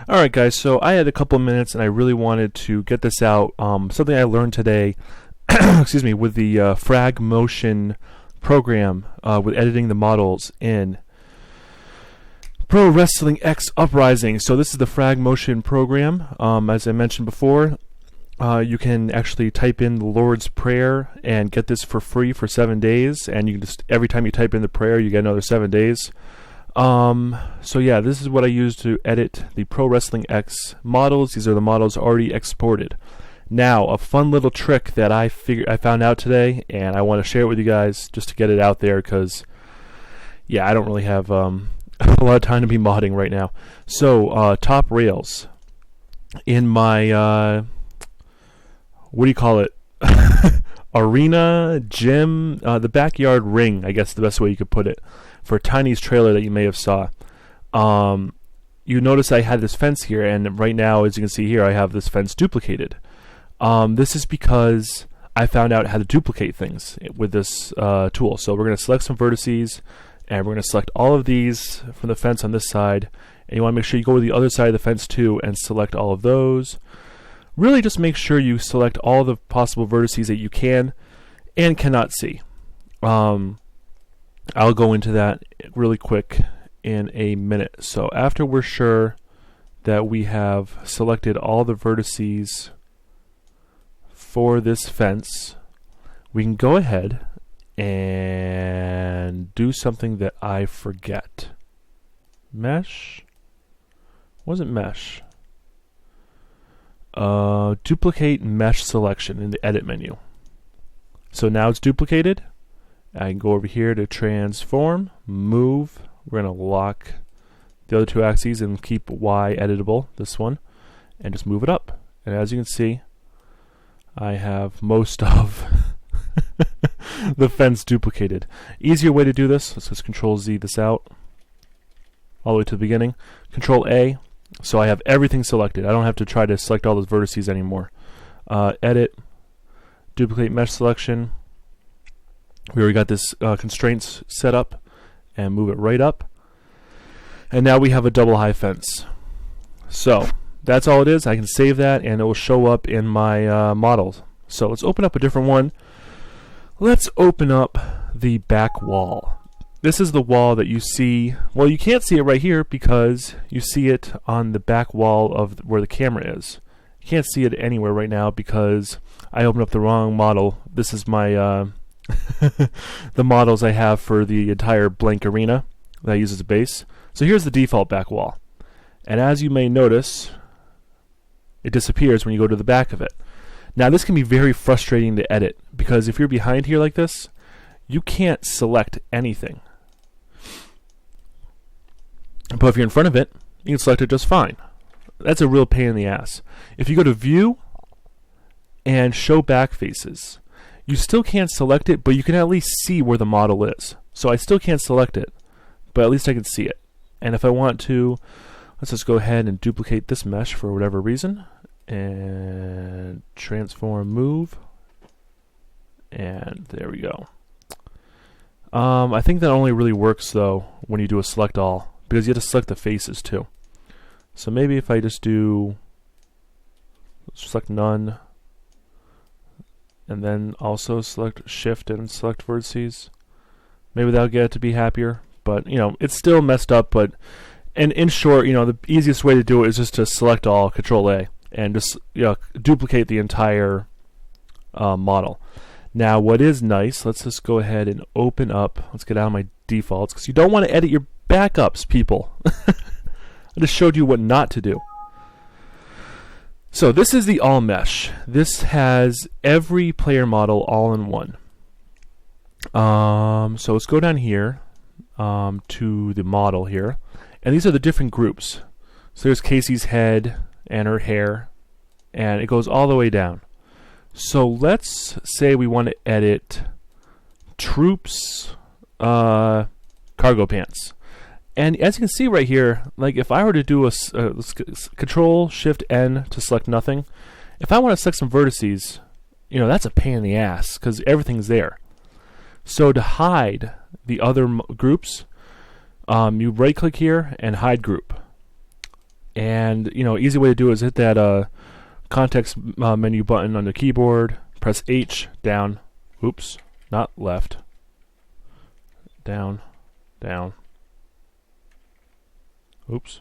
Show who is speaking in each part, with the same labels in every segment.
Speaker 1: Alright guys, so I had a couple minutes and I really wanted to get this out. Something I learned today, excuse me, with the Frag Motion program with editing the models in Pro Wrestling X Uprising. So this is the Frag Motion program. As I mentioned before, you can actually type in the Lord's Prayer and get this for free for 7 days, and you can just, every time you type in the prayer you get another 7 days. So yeah, this is what I use to edit the Pro Wrestling X models. These are the models already exported. Now, a fun little trick that I found out today, and I want to share it with you guys just to get it out there, because yeah, I don't really have a lot of time to be modding right now. So top rails in my what do you call it? Arena, gym, the backyard ring, I guess the best way you could put it, for Tiny's trailer that you may have saw. You notice I had this fence here, and right now, as you can see here, I have this fence duplicated. This is because I found out how to duplicate things with this tool. So we're going to select some vertices, and we're going to select all of these from the fence on this side, and you want to make sure you go to the other side of the fence too and select all of those. Really just make sure you select all the possible vertices that you can and cannot see. I'll go into that really quick in a minute. So after we're sure that we have selected all the vertices for this fence, we can go ahead and do something that I forget. Mesh? Wasn't mesh? Duplicate mesh selection in the edit menu. So now it's duplicated. I can go over here to transform, move. We're going to lock the other two axes and keep Y editable, this one, and just move it up. And as you can see, I have most of the fence duplicated. Easier way to do this, let's just Control Z this out all the way to the beginning. Control A, so I have everything selected. I don't have to try to select all those vertices anymore. Edit, duplicate mesh selection. We already got this constraints set up, and move it right up. And now we have a double high fence. So that's all it is. I can save that and it will show up in my models. So let's open up a different one. Let's open up the back wall. This is the wall that you see. Well, you can't see it right here because you see it on the back wall of where the camera is. You can't see it anywhere right now because I opened up the wrong model. This is my the models I have for the entire blank arena that I use as a base. So here's the default back wall, and as you may notice, it disappears when you go to the back of it. Now this can be very frustrating to edit because if you're behind here like this, you can't select anything. But if you're in front of it, you can select it just fine. That's a real pain in the ass. If you go to View and Show Back Faces, you still can't select it, but you can at least see where the model is. So I still can't select it, but at least I can see it. And if I want to, let's just go ahead and duplicate this mesh for whatever reason, and transform, move, and there we go. I think that only really works though when you do a select all, because you have to select the faces too. So maybe if I just do select none, and then also select shift and select vertices, maybe that'll get it to be happier. But you know, it's still messed up. But and in short, you know, the easiest way to do it is just to select all, Control A, and just duplicate the entire model. Now, what is nice? Let's just go ahead and open up. Let's get out of my defaults because you don't want to edit your backups, people. I just showed you what not to do. So this is the all mesh. This has every player model all in one. So let's go down here to the model here, and these are the different groups. So there's Casey's head and her hair, and it goes all the way down. So let's say we want to edit Troops cargo pants. And as you can see right here, like if I were to do Control Shift N to select nothing, if I want to select some vertices, you know, that's a pain in the ass because everything's there. So to hide the other groups, you right click here and hide group. And easy way to do it is hit that context menu button on the keyboard, press H, down, oops, not left, down, down, oops,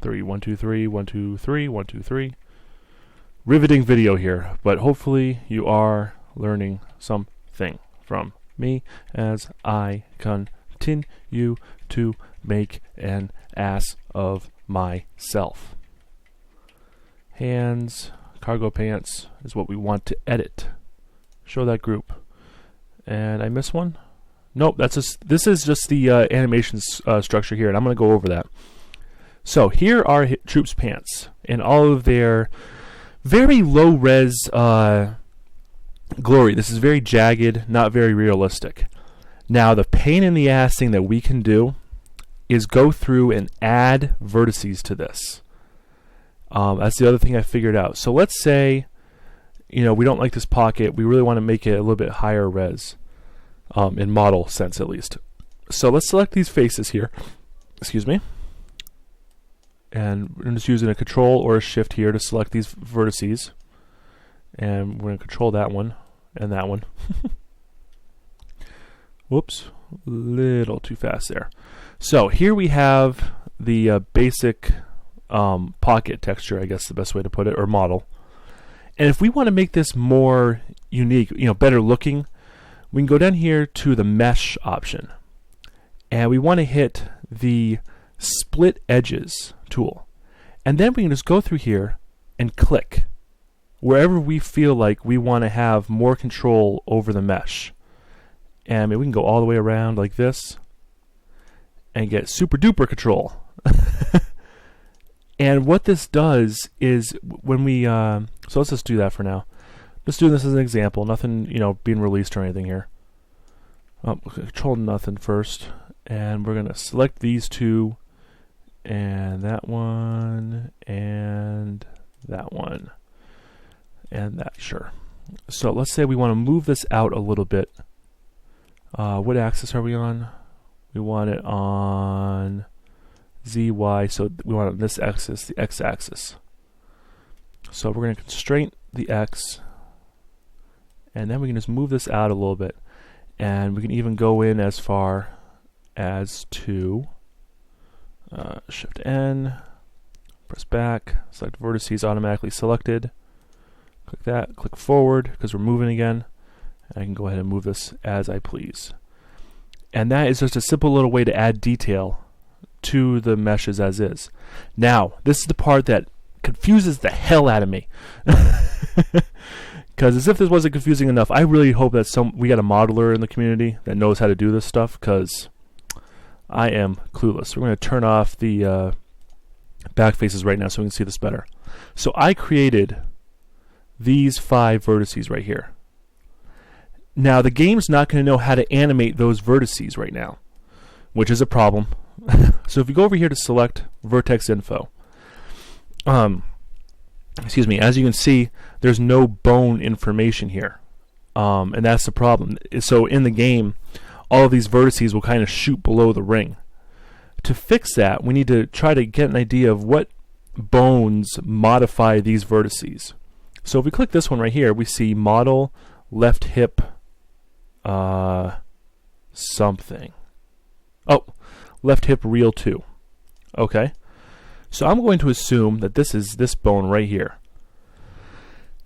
Speaker 1: 3, 1, 2, 3, 1, 2, 3, 1, 2, 3. Riveting video here, but hopefully you are learning something from me as I continue to make an ass of myself. Hands, cargo pants is what we want to edit. Show that group. And I miss one? Nope, this is just the animation structure here, and I'm going to go over that. So here are troops' pants and all of their very low res glory. This is very jagged, not very realistic. Now the pain in the ass thing that we can do is go through and add vertices to this. That's the other thing I figured out. So let's say we don't like this pocket. We really want to make it a little bit higher res, in model sense at least. So let's select these faces here. Excuse me. And we're just using a control or a shift here to select these vertices. And we're going to control that one and that one. Whoops, a little too fast there. So here we have the basic pocket texture, I guess the best way to put it, or model. And if we want to make this more unique, better looking, we can go down here to the mesh option. And we want to hit the split edges tool. And then we can just go through here and click wherever we feel like we want to have more control over the mesh. And maybe we can go all the way around like this and get super duper control. And what this does is when we so let's just do that for now. Just doing this as an example, nothing being released or anything here. Control nothing first, and we're gonna select these two and that one and that one and that. Sure. So let's say we want to move this out a little bit. What axis are we on? We want it on ZY, so we want it on this axis, the X axis. So we're going to constrain the X, and then we can just move this out a little bit. And we can even go in as far as to Shift N, press back, select vertices automatically selected. Click that, click forward because we're moving again. And I can go ahead and move this as I please. And that is just a simple little way to add detail to the meshes as is. Now, this is the part that confuses the hell out of me. Because as if this wasn't confusing enough, I really hope that we got a modeler in the community that knows how to do this stuff, because I am clueless. We're going to turn off the back faces right now so we can see this better. So I created these 5 vertices right here. Now the game's not going to know how to animate those vertices right now, which is a problem. So if you go over here to select vertex info, excuse me, as you can see, there's no bone information here, and that's the problem. So in the game, all of these vertices will kind of shoot below the ring. To fix that, we need to try to get an idea of what bones modify these vertices. So if we click this one right here, we see model left hip something. Oh, left hip reel 2. Okay. So I'm going to assume that this is this bone right here.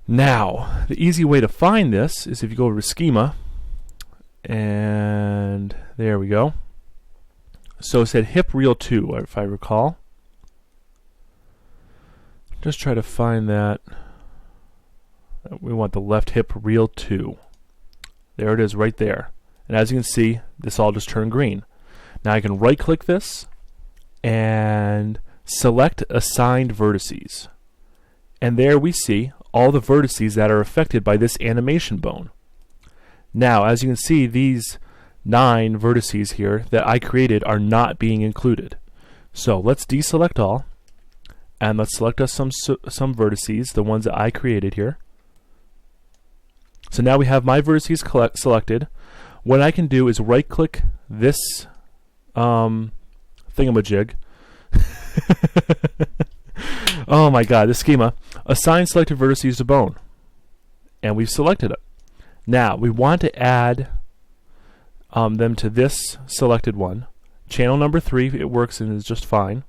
Speaker 1: Now, the easy way to find this is if you go over to schema, and there we go. So it said hip reel 2, if I recall. Just try to find that. We want the left hip reel 2. There it is right there. And as you can see, this all just turned green. Now I can right click this and select assigned vertices. And there we see all the vertices that are affected by this animation bone. Now, as you can see, these 9 vertices here that I created are not being included. So let's deselect all, and let's select us some vertices, the ones that I created here. So now we have my vertices selected. What I can do is right click this thingamajig. Oh my god, this schema. Assign selected vertices to bone. And we've selected it. Now, we want to add them to this selected one. Channel number 3, it works and is just fine.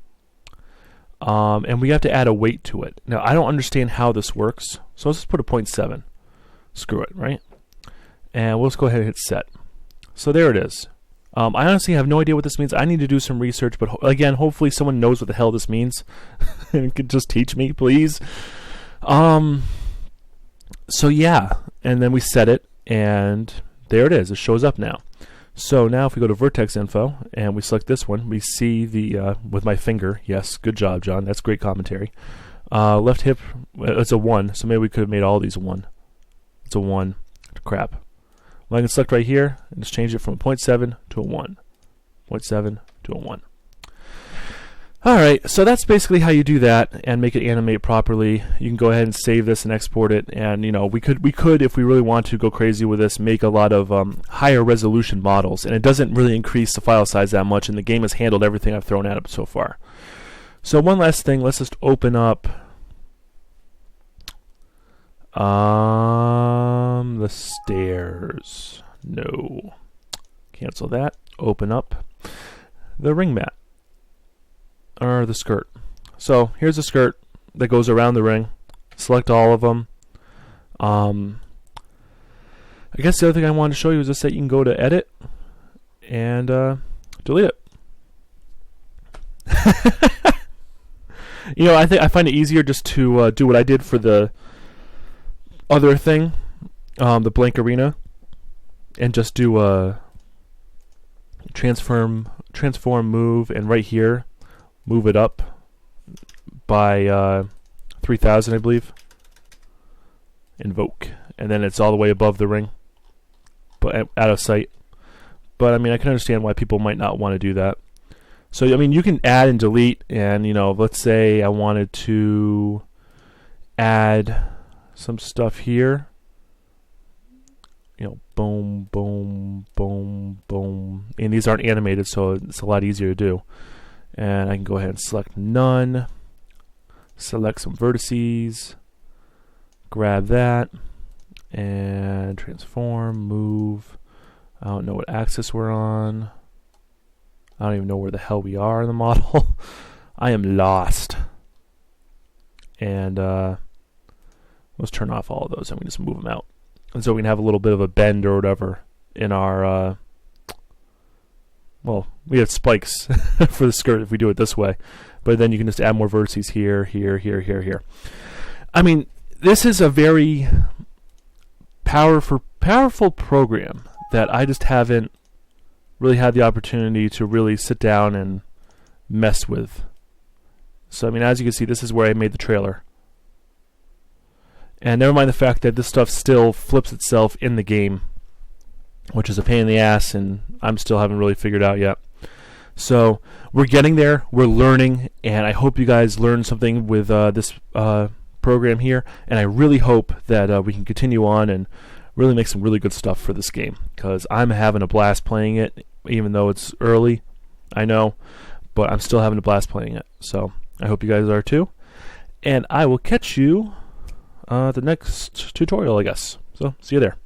Speaker 1: And we have to add a weight to it. Now, I don't understand how this works, so let's just put a 0.7. Screw it, right? And we'll just go ahead and hit set. So there it is. I honestly have no idea what this means. I need to do some research, but again, hopefully someone knows what the hell this means and can just teach me, please. So yeah, and then we set it, and there it is. It shows up now. So now if we go to vertex info and we select this one, we see the, with my finger, yes, good job, John, that's great commentary. Left hip, it's a 1, so maybe we could have made all these a 1. It's a 1. Crap. Well, I can select right here and just change it from a 0.7 to a 1. 0.7 to a 1. Alright, so that's basically how you do that and make it animate properly. You can go ahead and save this and export it, and you know, we could, if we really want to go crazy with this, make a lot of higher resolution models, and it doesn't really increase the file size that much, and the game has handled everything I've thrown at it so far. So one last thing, let's just open up the stairs. No. Cancel that. Open up the ring mat. Or the skirt. So here's a skirt that goes around the ring. Select all of them. I guess the other thing I wanted to show you is just that you can go to edit and delete it. You know, I find it easier just to do what I did for the other thing, the blank arena, and just do a transform move, and right here move it up by 3000, I believe. Invoke, and then it's all the way above the ring, but out of sight. But I mean, I can understand why people might not want to do that. So I mean, you can add and delete, and you know, let's say I wanted to add some stuff here. You know, boom, boom, boom, boom, and these aren't animated, so it's a lot easier to do. And I can go ahead and select none, select some vertices, grab that, and transform, move. I don't know what axis we're on. I don't even know where the hell we are in the model. I am lost. And let's turn off all of those and we just move them out. And so we can have a little bit of a bend or whatever in our well, we have spikes for the skirt if we do it this way, but then you can just add more vertices here, here, here, here, here. I mean, this is a very powerful program that I just haven't really had the opportunity to really sit down and mess with. So I mean, as you can see, this is where I made the trailer. And never mind the fact that this stuff still flips itself in the game, which is a pain in the ass, and I'm still haven't really figured out yet. So we're getting there, we're learning, and I hope you guys learned something with this program here, and I really hope that we can continue on and really make some really good stuff for this game, because I'm having a blast playing it, even though it's early, I know, but I'm still having a blast playing it. So I hope you guys are too, and I will catch you the next tutorial, I guess. So see you there.